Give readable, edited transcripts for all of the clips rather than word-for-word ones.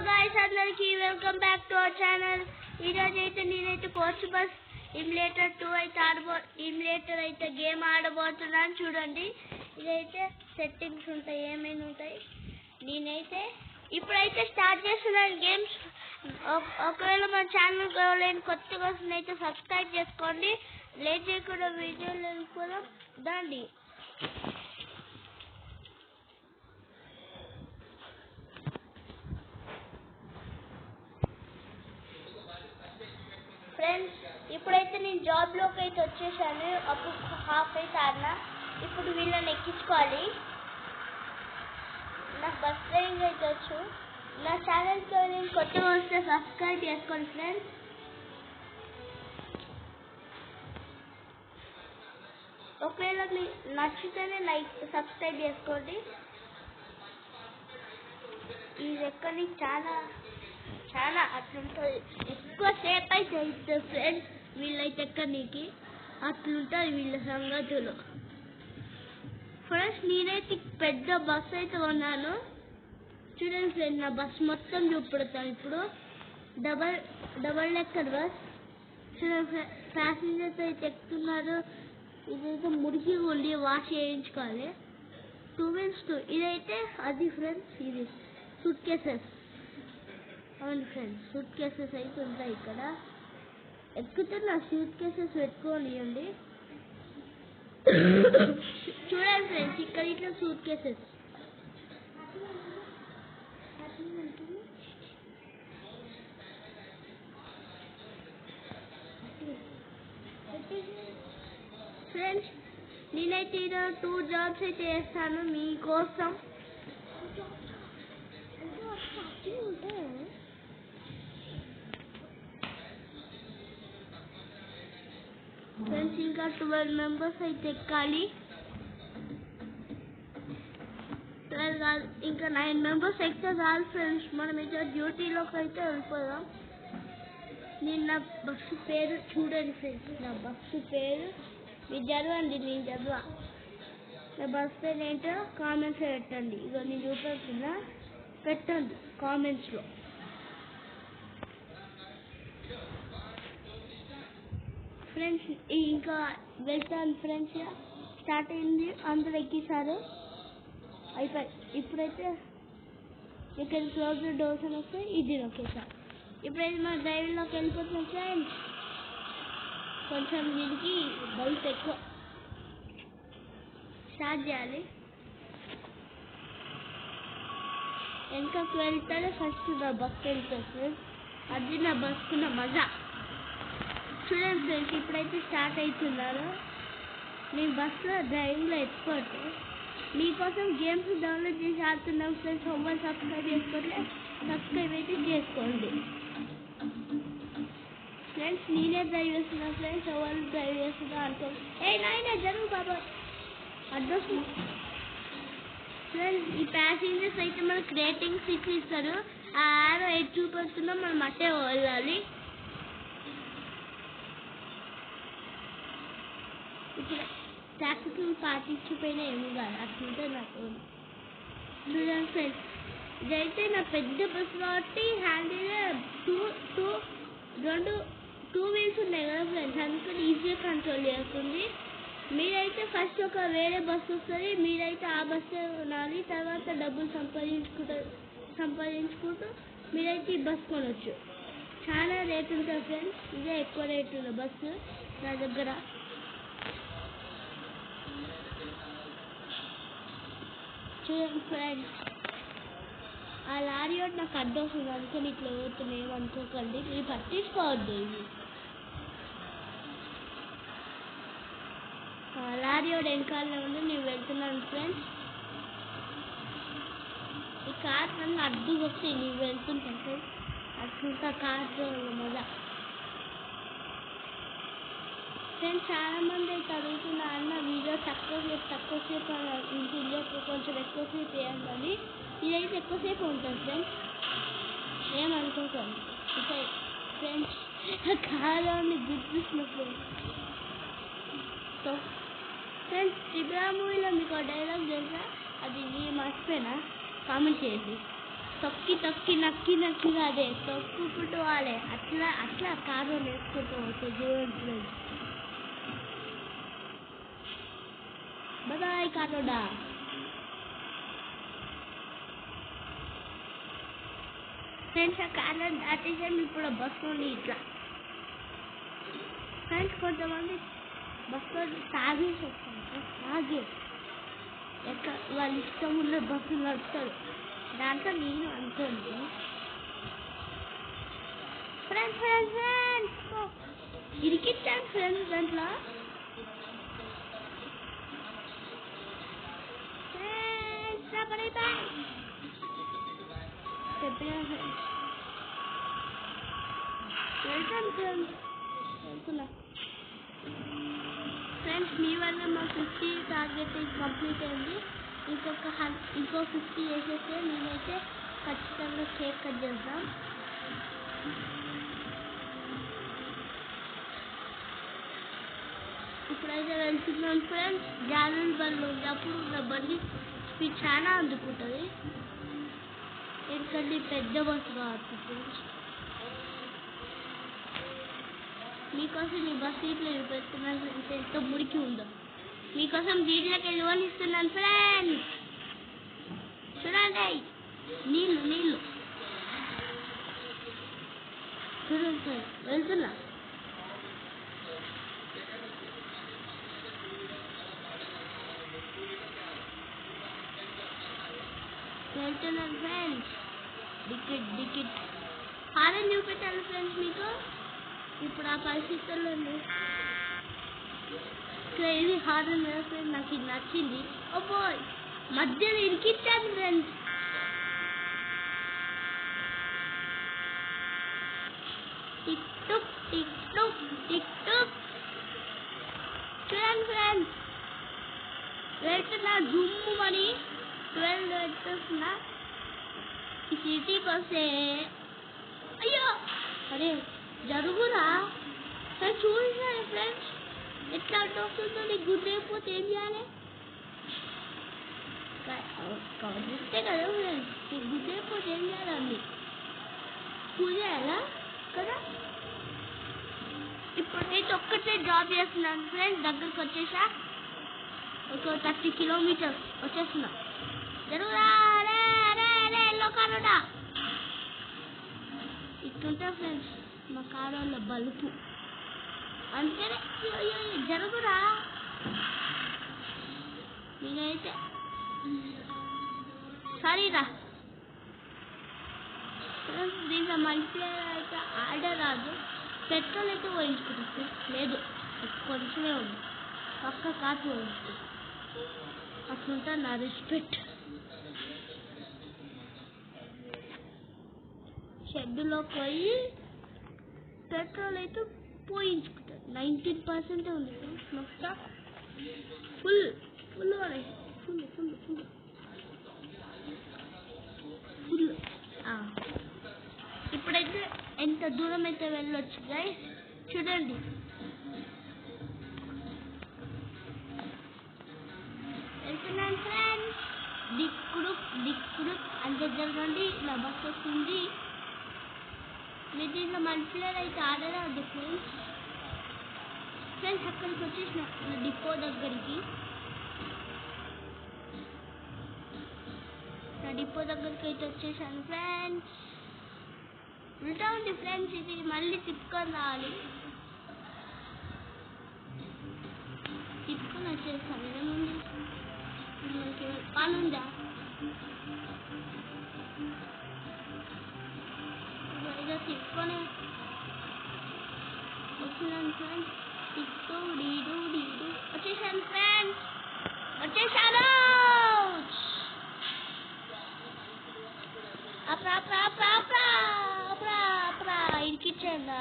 guys, అందరికీ welcome back to our channel. ఈరోజు అయితే నేనైతే కోచ్ బస్ ఇమ్యులేటర్ 2 అయితే గేమ్ ఆడబోతున్నాను. చూడండి, ఇదైతే సెట్టింగ్స్ ఉంటాయి, ఏమైనా ఉంటాయి. నేనైతే ఇప్పుడైతే స్టార్ట్ చేస్తున్నాను గేమ్స్. ఒకవేళ మన ఛానల్ కావాలని కొత్తగా వస్తుందైతే సబ్స్క్రైబ్ చేసుకోండి. లేట్ చేయకుండా వీడియోలు వెళ్ళిపోదాం దాండి. ఫ్రెండ్స్, ఇప్పుడైతే నేను జాబ్లోకి అయితే వచ్చేసాను. అప్పుడు హాఫ్ అయితే ఆడినా. ఇప్పుడు వీళ్ళని ఎక్కించుకోవాలి. నాకు బస్ డ్రైవింగ్ అయితే వచ్చు. నా ఛానల్కి నేను కొత్తగా వస్తే సబ్స్క్రైబ్ చేసుకోండి ఫ్రెండ్స్. ఒకవేళ నచ్చితేనే లైక్ సబ్స్క్రైబ్ చేసుకోండి. ఇది ఎక్కడి చాలా అట్లుంటుంది. ఎక్కువ సేపు అయితే అవుతుంది ఫ్రెండ్స్. వీళ్ళైతే ఎక్కడికి అట్లుంటుంది వీళ్ళ సంగతులు. ఫ్రెండ్స్, నేనైతే పెద్ద బస్ అయితే కొన్నాను. చూడండి ఫ్రెండ్స్, నా బస్ మొత్తం చూపెడతాను. ఇప్పుడు డబల్ డెక్కర్ బస్. చూడండి, ప్యాసింజర్స్ అయితే ఎక్కుతున్నారు. ఇదైతే మురికి ఉండి వాష్ చేయించుకోవాలి. 2 wheels 2. ఇదైతే అది ఫ్రెండ్స్, ఇది సూట్ కేసెస్. అవును ఫ్రెండ్స్, సూట్ కేసెస్ అయితే ఉంటాయి ఇక్కడ. ఎక్కుతున్న సూట్ కేసెస్ పెట్టుకోనియండి. చూడండి ఫ్రెండ్స్, ఇక్కడ ఇట్లా సూట్ కేసెస్. ఫ్రెండ్స్, నేనైతే ఈరోజు 2 జాబ్స్ అయితే చేస్తాను మీకోసం. ఫ్రెండ్స్, ఇంకా 12 మెంబర్స్ అయితే ఎక్కాలి. 12 కాదు, ఇంకా 9 మెంబర్స్ ఎక్కితే చాలు ఫ్రెండ్స్. మనం అయితే డ్యూటీలోకి అయితే వెళ్ళిపోదాం. నేను నా బస్సు పేరు చూడండి ఫ్రెండ్స్. నా బస్సు పేరు మీరు చదవండి, నేను చదవా. నా బస్ పేరు ఏంటో కామెంట్స్లో పెట్టండి. ఇగో నేను చూపెడుతున్నా, పెట్టండి కామెంట్స్లో. ఫ్రెండ్స్, ఇంకా వెళ్తాను ఫ్రెండ్స్. స్టార్ట్ అయింది, అందరూ ఎక్కించారు, అయిపోయి. ఇప్పుడైతే ఇక్కడ క్లోజ్ డోర్స్ అని వస్తే ఇది ఒకేసారి. ఇప్పుడైతే మన డ్రైవింగ్లోకి వెళ్ళిపోతున్నాం ఫ్రెండ్స్. కొంచెం దీనికి బల్బ్ ఎక్కువ. స్టార్ట్ చేయాలి. వెనకకు వెళ్తానే ఫస్ట్ నా బస్కి వెళ్తాను ఫ్రెండ్స్. అది నా బస్కున్న మజా. చూడండి ఫ్రెండ్స్, ఇప్పుడైతే స్టార్ట్ అవుతున్నారు. నేను బస్సులో డ్రైవింగ్లో ఎక్స్పర్ట్. మీకోసం గేమ్స్ డౌన్లోడ్ చేసి ఆడుతున్నాం ఫ్రెండ్స్. హోంవర్క్ సబ్స్క్రైబ్ చేసుకోండి. సబ్స్క్రైబ్ అయితే చేసుకోండి ఫ్రెండ్స్. నేనే డ్రైవ్ చేస్తున్నా ఫ్రెండ్స్, ఎవరు డ్రైవ్ చేస్తున్నా అనుకోండి. నాయన జరుగు బాబా, అడ్రస్. ఫ్రెండ్స్, ఈ ప్యాసింజర్స్ అయితే మనకు రేటింగ్స్ ఇస్తారు. ఆ ఆరో 8 చూపిస్తున్నా, మనం అట్టే వెళ్ళాలి. ఇప్పుడు ట్రాఫిక్ పాటించిపోయినా ఏమో కాదు, అట్లుంటే నాకు. చూడండి ఫ్రెండ్స్, ఇదైతే నా పెద్ద బస్ కాబట్టి హ్యాండిల్ 2 wheels ఉన్నాయి కదా ఫ్రెండ్స్, అందుకని ఈజీగా కంట్రోల్ చేస్తుంది. మీరైతే ఫస్ట్ ఒక వేరే బస్సు వస్తుంది, మీరైతే ఆ బస్సు కొనాలి. తర్వాత డబ్బులు సంపాదించుకుంటూ మీరైతే ఈ బస్సు కొనవచ్చు. చాలా రేట్ ఉంటుంది ఫ్రెండ్స్. ఇదే ఎక్కువ రేట్ ఉన్న బస్సు నా దగ్గర. చూడండి ఫ్రెండ్స్, ఆ లారీ వాడు నాకు అడ్డు వస్తుంది, అనుకుని ఇట్లా పోతున్నాయి అనుకోకండి, మీరు పట్టించుకోవద్దు. ఇది లారీ వాడు వెనకాలనే ఉంది, నేను వెళ్తున్నాను ఫ్రెండ్స్. ఈ కార్ నన్ను అడ్డు వస్తే నేను వెళ్తుంటాను ఫ్రెండ్స్. అట్లుంటా కార్లో మజా ఫ్రెండ్స్. చాలా మంది అయితే అడుగుతున్నారు, అన్న వీడియో తక్కువసేపు వీడియో కొంచెం ఎక్కువసేపు వేయాలని. ఇదైతే ఎక్కువసేపు ఉంటుంది ఫ్రెండ్స్, ఏమనుకోకండి. ఫ్రెండ్స్, కాలంలో గుర్తిస్తున్న ఫ్రెండ్స్, త్రిపుర మూవీలో మీకు డైలాగ్ తెలుసా? అది మర్చిపోయినా, కామెంట్ చేయండి. తొక్కి తొక్కి నక్కి నక్కి కాదే తొక్కుకుంటూ వాళ్ళే అట్లా అట్లా కారు వేసుకుంటూ వస్తే చూడండి. బాయ్ కారోడా. ఫ్రెండ్స్ ఆ కారు దాటేసాం. ఇప్పుడు బస్సు ఉంది ఇట్లా. ఫ్రెండ్స్ కొంతమంది బస్సు తాగేసి వస్తారు. తాగే ఎక్కడ వాళ్ళ ఇష్టం ఉన్న బస్సు నడుపుతారు. దాంట్లో నేను అనుకోండి. ఫ్రెండ్స్ ఫ్రెండ్స్ ఫ్రెండ్స్ ఇరికిచ్చాను ఫ్రెండ్స్ దాంట్లో. వెళ్తున్నా ఫ్రెండ్స్. మీ వల్ల మా 50 టార్గెట్ కంప్లీట్ అయింది. ఇంకో 50 వేసేస్తే నేనైతే ఖచ్చితంగా కేక్ కట్ చేద్దాం. ఇప్పుడైతే వెళ్తున్నాం ఫ్రెండ్స్. జాలూరు బండ్లు ఉంది. అప్పుడు నా బండి స్పీడ్ చాలా అందుకుంటుంది. ఎందుకంటే పెద్ద బస్సు కావచ్చు ఫ్రెండ్స్. మీకోసం ఈ బస్ సీట్లో పెడుతున్నాను ఫ్రెండ్స్. ఎంతో మురికి ఉందో మీకోసం దీంట్లోకి వెళ్ళి ఇస్తున్నాను ఫ్రెండ్స్. చూడండి నీళ్ళు నీళ్ళు చూడండి ఫ్రెండ్స్. వెళ్తున్నా వెళ్తున్నాను ఫ్రెండ్స్. డికెట్ హారన్ చూపెట్టాను ఫ్రెండ్స్ మీకు. ఇప్పుడు ఆ పరిస్థితుల్లో ఇది హారన్ ఫ్రెండ్స్. నాకు ఇది నచ్చింది. ఓ బాయ్ మధ్యలో ఇరికిచ్చాను ఫ్రెండ్స్. టిక్ టుక్ టిక్ టుక్ టిక్ టుక్. చూడండి ఫ్రెండ్స్ వెళ్తున్నా జుమ్ము అని 12 వెళ్తున్నా. ఈ సిటీకి వస్తే అయ్యో అరే జరుగురా చూసాను ఫ్రెండ్స్. ఎట్లా అడ్డు వస్తుందో నీకు గుర్తుపోతే ఏం చేయాలి? కవరిస్తే కదా ఫ్రెండ్స్. నీకు గుర్తుపోతే ఏం చేయాలండి? పూజ చేయాలా కదా. ఇప్పుడైతే ఒక్కటే జాబ్ చేస్తున్నాను ఫ్రెండ్స్. దగ్గరకు వచ్చేసా. ఒక 30 కిలోమీటర్స్ వచ్చేస్తున్నా. జరుగురా రే రే రే ఎల్లో కారుడా. ఇట్లుంటా ఫ్రెండ్స్ మా కారులో బలుపు. అంతేనే జరుగురా. నేనైతే సరేరా ఫ్రెండ్స్. దీంట్లో మల్టీప్లేయర్ అయితే ఆర్డర్ రాదు. పెట్రోల్ అయితే పోయించుకుంటుంది లేదు కొంచెమే ఉంది. పక్క కాసు పోయించుకుంటుంది. అట్లుంటా నా రెస్పెక్ట్. షెడ్లోకి పోయి పెట్రోల్ అయితే పోయించుకుంటారు. 19% ఉంది ఫ్రెండ్స్. మొత్తం full full full full full full. ఇప్పుడైతే ఎంత దూరం అయితే వెళ్ళొచ్చు గైస్ చూడండి. వెళ్తున్నాను ఫ్రెండ్స్. దిక్కుడు అంత జరగండి. నా బస్ వస్తుంది. మీరు దీంట్లో మల్టీప్లేయర్ అయితే ఆడరా అది ఫ్రెండ్స్. అక్కడికి వచ్చేసిన నా డిపో దగ్గరికి. నా డిపో దగ్గరికి అయితే వచ్చేసాను ఫ్రెండ్స్. ఉల్టా ఉంది ఫ్రెండ్స్. ఇది మళ్ళీ తిప్పుకొని రావాలి. తిప్పుకొని వచ్చేసాను. ఏముంది మనకి పని ఉందా? ఏదో తిప్పుకొని వచ్చినాను ఫ్రెండ్స్. టిక్కు డీడు డీడు వచ్చేసాను ఫ్రెండ్స్. వచ్చేసాను. ఇరికిచ్చాను.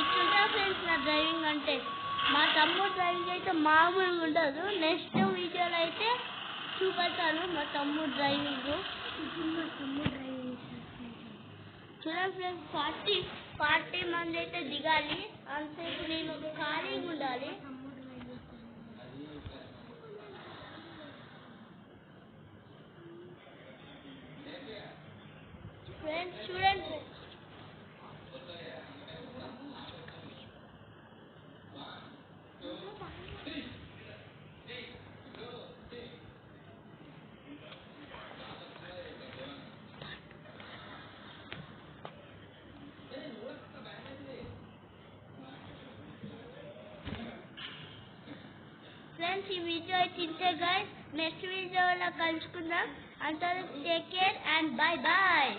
ఇట్లుంటా ఫ్రెండ్స్ నా డ్రైవింగ్ అంటే. మా తమ్ముడు డ్రైవింగ్ అయితే మామూలుగా ఉండదు. నెక్స్ట్ వీడియోలో అయితే చూపెడతాను మా తమ్ముడు డ్రైవింగ్. చూడండి ఫ్రెండ్స్ 40 మంది అయితే దిగాలి. అంతసేపు నేను ఒక ఖాళీగా ఉండాలి. ఫ్రెండ్స్ చూడండి ఫ్రెండ్స్ ఈ వీడియో అయితే ఇంతే గైస్ నెక్స్ట్ వీడియోలో కలుసుకుందాం అంతవరకు take care and bye bye